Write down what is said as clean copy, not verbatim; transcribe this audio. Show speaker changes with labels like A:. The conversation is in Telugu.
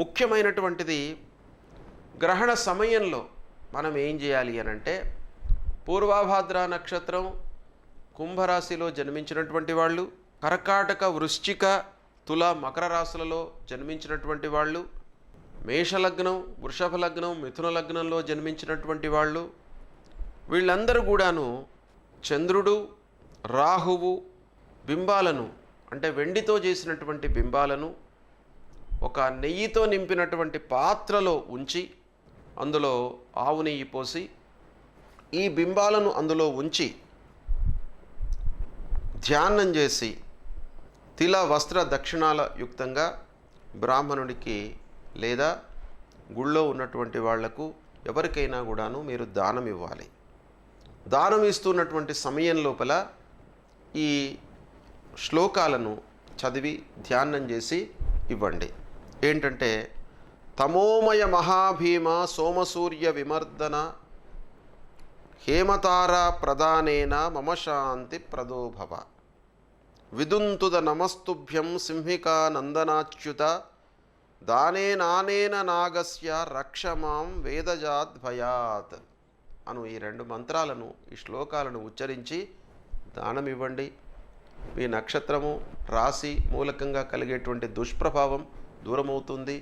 A: ముఖ్యమైనటువంటిది గ్రహణ సమయంలో మనం ఏం చేయాలి అనంటే పూర్వాభాద్ర నక్షత్రం కుంభరాశిలో జన్మించినటువంటి వాళ్ళు, కర్కాటక వృశ్చిక తుల మకర రాశులలో జన్మించినటువంటి వాళ్ళు, మేషలగ్నం వృషభ లగ్నం మిథున లగ్నంలో జన్మించినటువంటి వాళ్ళు, వీళ్ళందరూ కూడాను చంద్రుడు రాహువు బింబాలను అంటే వెండితో చేసినటువంటి బింబాలను ఒక నెయ్యితో నింపినటువంటి పాత్రలో ఉంచి అందులో ఆవు నెయ్యి పోసి ఈ బింబాలను అందులో ఉంచి ధ్యానం చేసి తిల వస్త్ర దక్షిణాల యుక్తంగా బ్రాహ్మణుడికి లేదా గుళ్ళో ఉన్నటువంటి వాళ్లకు ఎవరికైనా కూడాను మీరు దానం ఇవ్వాలి. దానం ఇస్తున్నటువంటి సమయం లోపల ఈ శ్లోకాలను చదివి ధ్యానం చేసి ఇవ్వండి. ఏంటంటే తమోమయ మహాభీమ సోమసూర్య విమర్దన హేమతార ప్రదానేన మమ శాంతి ప్రదోభవ విదుంతుద నమస్తుభ్యం సింహికా నందనాచ్యుత దానేనానేన నాగస్య రక్షమాం వేదజాద్భయాత్ అను ఈ 2 మంత్రాలను ఈ శ్లోకాలను ఉచ్చరించి దానం ఇవ్వండి. మీ నక్షత్రము రాశి మూలకంగా కలిగేటువంటి దుష్ప్రభావం దూరమవుతుంది.